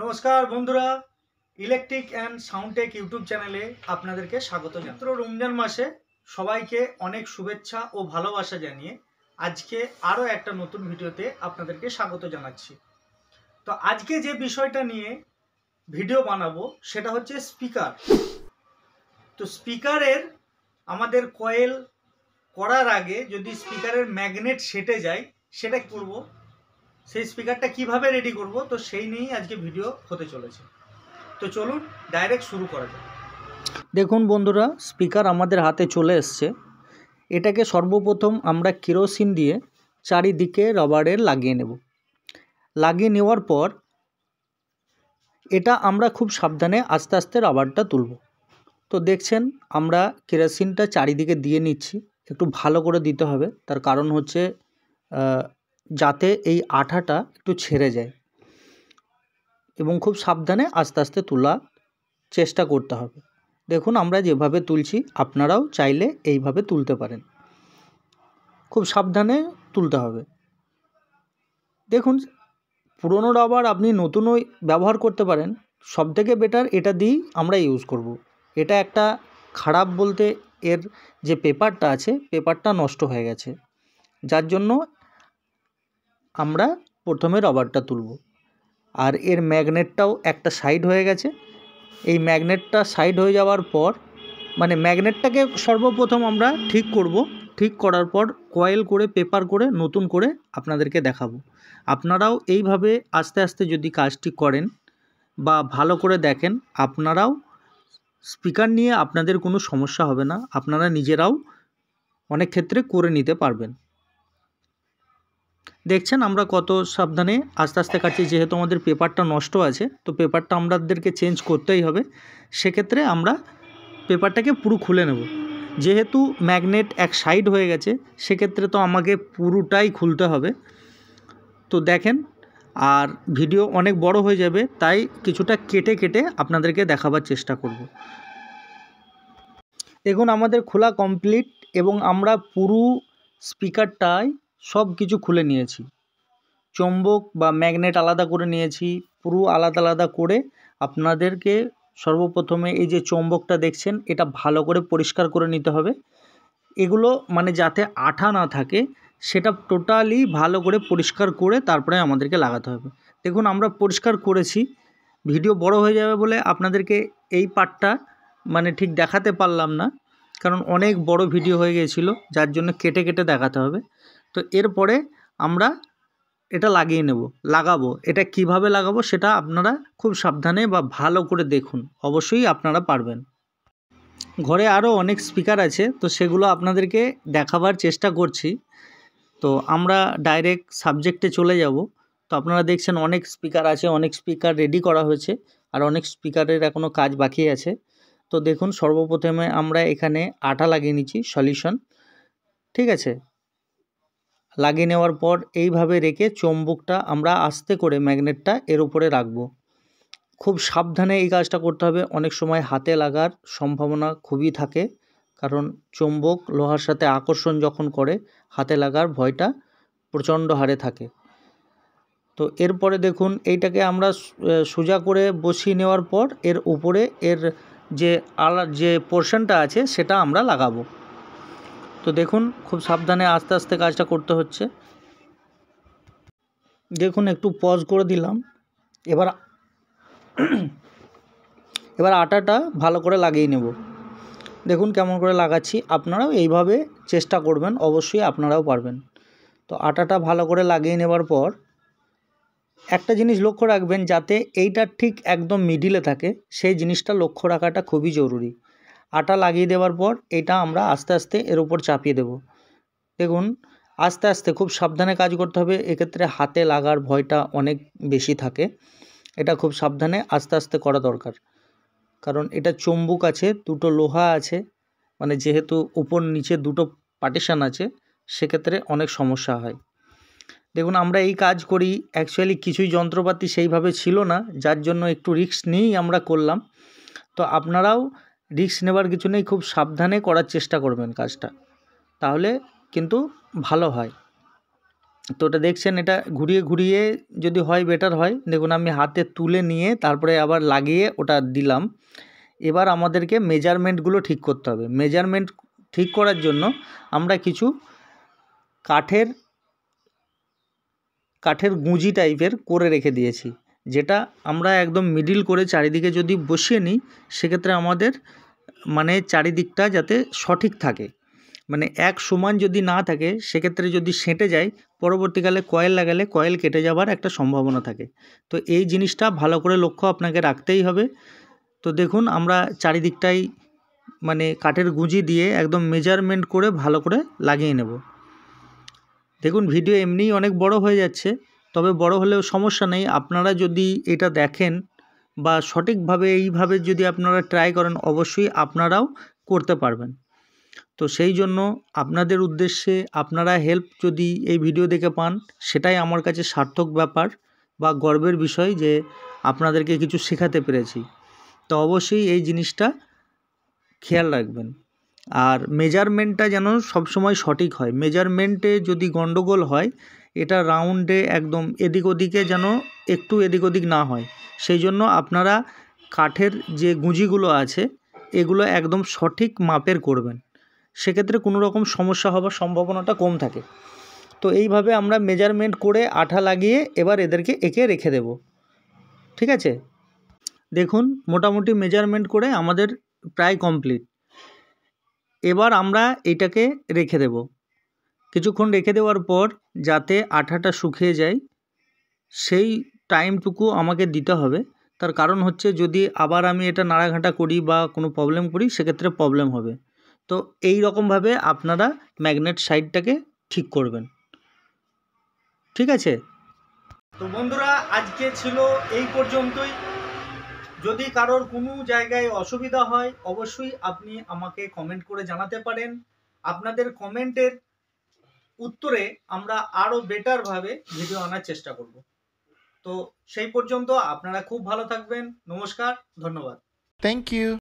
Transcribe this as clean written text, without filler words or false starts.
নমস্কার বন্ধুরা, electric and sound take YouTube চ্যানেলে আপনাদেরকে স্বাগত জানাই। রমজান মাসে সবাইকে অনেক শুভেচ্ছা ও ভালোবাসা জানিয়ে আজকে আরও একটা নতুন ভিডিওতে আপনাদেরকে স্বাগত জানাচ্ছি। তো আজকে যে বিষয়টা নিয়ে ভিডিও বানাবো সেটা হচ্ছে স্পিকার। তো স্পিকারের আমাদের কয়েল করার আগে যদি স্পিকারের ম্যাগনেট সেটে যায় সেটা করব, সেই স্পিকারটা কিভাবে রেডি করব, তো সেই নিয়েই আজকে ভিডিও হতে চলেছে। তো চলুন ডাইরেক্ট শুরু করা যাক। দেখুন বন্ধুরা, স্পিকার আমাদের হাতে চলে এসছে। এটাকে সর্বপ্রথম আমরা কেরোসিন দিয়ে চারিদিকে রাবারের লাগিয়ে নেব। লাগিয়ে নেওয়ার পর এটা আমরা খুব সাবধানে আস্তে আস্তে রাবারটা তুলব। তো দেখছেন আমরা কেরোসিনটা চারিদিকে দিয়ে নিচ্ছি। একটু ভালো করে দিতে হবে, তার কারণ হচ্ছে যাতে এই আঠাটা একটু ছেড়ে যায় এবং খুব সাবধানে আস্তে আস্তে তোলার চেষ্টা করতে হবে। দেখুন আমরা যেভাবে তুলছি আপনারাও চাইলে এইভাবে তুলতে পারেন, খুব সাবধানে তুলতে হবে। দেখুন পুরনো রাবার আপনি নতুনও ব্যবহার করতে পারেন, সবথেকে বেটার এটা দিয়েই আমরা ইউজ করব। এটা একটা খারাপ বলতে এর যে পেপারটা আছে পেপারটা নষ্ট হয়ে গেছে, যার জন্য আমরা প্রথমে রাবারটা তুলব। আর এর ম্যাগনেটটাও একটা সাইড হয়ে গেছে। এই ম্যাগনেটটা সাইড হয়ে যাওয়ার পর মানে ম্যাগনেটটাকে সর্বপ্রথম আমরা ঠিক করব। ঠিক করার পর কয়েল করে পেপার করে নতুন করে আপনাদেরকে দেখাবো। আপনারাও এইভাবে আস্তে আস্তে যদি কাজটি করেন বা ভালো করে দেখেন, আপনারাও স্পিকার নিয়ে আপনাদের কোনো সমস্যা হবে না, আপনারা নিজেরাও অনেক ক্ষেত্রে করে নিতে পারবেন। দেখছেন আমরা কত সাবধানে আস্তে আস্তে কাটছি, যেহেতু আমাদের পেপারটা নষ্ট আছে তো পেপারটা আমাদেরকে চেঞ্জ করতেই হবে। সেক্ষেত্রে আমরা পেপারটাকে পুরো খুলে নেব। যেহেতু ম্যাগনেট এক সাইড হয়ে গেছে সেক্ষেত্রে তো আমাকে পুরোটাই খুলতে হবে। তো দেখেন, আর ভিডিও অনেক বড় হয়ে যাবে, তাই কিছুটা কেটে কেটে আপনাদেরকে দেখাবার চেষ্টা করব। দেখুন আমাদের খোলা কমপ্লিট এবং আমরা পুরো স্পিকারটায় সব কিছু খুলে নিয়েছি। চৌম্বক বা ম্যাগনেট আলাদা করে নিয়েছি, পুরো আলাদা আলাদা করে আপনাদেরকে সর্বপ্রথমে এই যে চৌম্বকটা দেখছেন এটা ভালো করে পরিষ্কার করে নিতে হবে। এগুলো মানে যাতে আঠা না থাকে সেটা টোটালি ভালো করে পরিষ্কার করে তারপরে আমাদেরকে লাগাতে হবে। দেখুন আমরা পরিষ্কার করেছি, ভিডিও বড় হয়ে যাবে বলে আপনাদেরকে এই পার্টটা মানে ঠিক দেখাতে পারলাম না, কারণ অনেক বড় ভিডিও হয়ে গিয়েছিল, যার জন্য কেটে কেটে দেখাতে হবে। তো এরপরে আমরা এটা লাগিয়ে নেব, লাগাবো। এটা কিভাবে লাগাবো সেটা আপনারা খুব সাবধানে বা ভালো করে দেখুন, অবশ্যই আপনারা পারবেন। ঘরে আরও অনেক স্পিকার আছে, তো সেগুলো আপনাদেরকে দেখাবার চেষ্টা করছি। তো আমরা ডাইরেক্ট সাবজেক্টে চলে যাব। তো আপনারা দেখছেন অনেক স্পিকার আছে, অনেক স্পিকার রেডি করা হয়েছে, আর অনেক স্পিকারের এখনও কাজ বাকি আছে। তো দেখুন সর্বপ্রথমে আমরা এখানে আঠা লাগিয়ে নিচ্ছি সলিউশন, ঠিক আছে। লাগিয়ে নেওয়ার পর এইভাবে রেখে চৌম্বকটা আমরা আস্তে করে ম্যাগনেটটা এর উপরে রাখবো। খুব সাবধানে এই কাজটা করতে হবে, অনেক সময় হাতে লাগার সম্ভাবনা খুবই থাকে, কারণ চৌম্বক লোহার সাথে আকর্ষণ যখন করে হাতে লাগার ভয়টা প্রচণ্ড হারে থাকে। তো এরপরে দেখুন এইটাকে আমরা সোজা করে বসিয়ে নেওয়ার পর এর উপরে এর যে পোর্শনটা আছে সেটা আমরা লাগাবো। তো দেখুন খুব সাবধানে আস্তে আস্তে কাজটা করতে হচ্ছে। দেখুন একটু পজ করে দিলাম। এবার আটাটা ভালো করে লাগিয়ে নেব। দেখুন কেমন করে লাগাচ্ছি, আপনারাও এইভাবে চেষ্টা করবেন, অবশ্যই আপনারাও পারবেন। তো আটাটা ভালো করে লাগিয়ে নেবার পর একটা জিনিস লক্ষ্য রাখবেন, যাতে এইটা ঠিক একদম মিডিলে থাকে, সেই জিনিসটা লক্ষ্য রাখাটা খুবই জরুরি। আটা লাগিয়ে দেওয়ার পর এটা আমরা আস্তে আস্তে এর উপর চাপিয়ে দেব। দেখুন আস্তে আস্তে খুব সাবধানে কাজ করতে হবে, এক্ষেত্রে হাতে লাগার ভয়টা অনেক বেশি থাকে। এটা খুব সাবধানে আস্তে আস্তে করা দরকার, কারণ এটা চুম্বক আছে, দুটো লোহা আছে, মানে যেহেতু উপর নিচে দুটো পার্টিশন আছে, সেক্ষেত্রে অনেক সমস্যা হয়। দেখুন আমরা এই কাজ করি, অ্যাকচুয়ালি কিছুই যন্ত্রপাতি সেইভাবে ছিল না, যার জন্য একটু রিস্ক নিয়েই আমরা করলাম। তো আপনারাও রিস্ক নেবার কিছু নেই, খুব সাবধানে করার চেষ্টা করবেন কাজটা, তাহলে কিন্তু ভালো হয়। তো ওটা দেখছেন, এটা ঘুরিয়ে ঘুরিয়ে যদি হয় বেটার হয়। দেখুন আমি হাতে তুলে নিয়ে তারপরে আবার লাগিয়ে ওটা দিলাম। এবার আমাদেরকে মেজারমেন্টগুলো ঠিক করতে হবে। মেজারমেন্ট ঠিক করার জন্য আমরা কিছু কাঠের গুঁজি টাইপের করে রেখে দিয়েছি, যেটা আমরা একদম মিডিল করে চারিদিকে যদি বসিয়ে নিই, সেক্ষেত্রে আমাদের মানে চারিদিকটা যাতে সঠিক থাকে, মানে এক সমান যদি না থাকে, সেক্ষেত্রে যদি সেঁটে যায়, পরবর্তীকালে কয়েল লাগালে কয়েল কেটে যাওয়ার একটা সম্ভাবনা থাকে। তো এই জিনিসটা ভালো করে লক্ষ্য আপনাকে রাখতেই হবে। তো দেখুন আমরা চারিদিকটাই মানে কাঠের গুঁজি দিয়ে একদম মেজারমেন্ট করে ভালো করে লাগিয়ে নেব। দেখুন ভিডিও এমনিই অনেক বড় হয়ে যাচ্ছে, তবে বড় হলেও সমস্যা নেই। আপনারা যদি এটা দেখেন বা সঠিকভাবে এইভাবে যদি আপনারা ট্রাই করেন, অবশ্যই আপনারাও করতে পারবেন। তো সেই জন্য আপনাদের উদ্দেশ্যে আপনারা হেল্প যদি এই ভিডিও দেখে পান, সেটাই আমার কাছে সার্থক ব্যাপার বা গর্বের বিষয় যে আপনাদেরকে কিছু শেখাতে পেরেছি। তো অবশ্যই এই জিনিসটা খেয়াল রাখবেন। আর মেজারমেন্টটা যেন সবসময় সঠিক হয়। মেজারমেন্টে যদি গন্ডগোল হয়, এটা রাউন্ডে একদম এদিক ওদিকে যেন একটু এদিক ওদিক না হয়। সেই জন্য আপনারা কাঠের যে গুঁজিগুলো আছে, এগুলো একদম সঠিক মাপের করবেন। সেক্ষেত্রে কোনো রকম সমস্যা হওয়ার সম্ভাবনাটা কম থাকে। তো এইভাবে আমরা মেজারমেন্ট করে আঠা লাগিয়ে এবার এদেরকে এঁকে রেখে দেব। ঠিক আছে? দেখুন মোটামুটি মেজারমেন্ট করে আমাদের প্রায় কমপ্লিট। এবার আমরা এটাকে রেখে দেব। কিছুক্ষণ রেখে দেওয়ার পর যাতে আঠাটা শুকিয়ে যায়, সেই টাইমটুকু আমাকে দিতে হবে। তার কারণ হচ্ছে, যদি আবার আমি এটা নাড়াঘাঁটা করি বা কোনো প্রবলেম করি, সেক্ষেত্রে প্রবলেম হবে। তো এই রকমভাবে আপনারা ম্যাগনেট সাইডটাকে ঠিক করবেন। ঠিক আছে? তো বন্ধুরা, আজকে ছিল এই পর্যন্তই। যদি কারোর কোনো জায়গায় অসুবিধা হয়, অবশ্যই আপনি আমাকে কমেন্ট করে জানাতে পারেন। আপনাদের কমেন্টের উত্তরে আমরা আরও বেটারভাবে ভিডিও আনার চেষ্টা করব। তো সেই পর্যন্ত আপনারা খুব ভালো থাকবেন। নমস্কার, ধন্যবাদ। Thank you.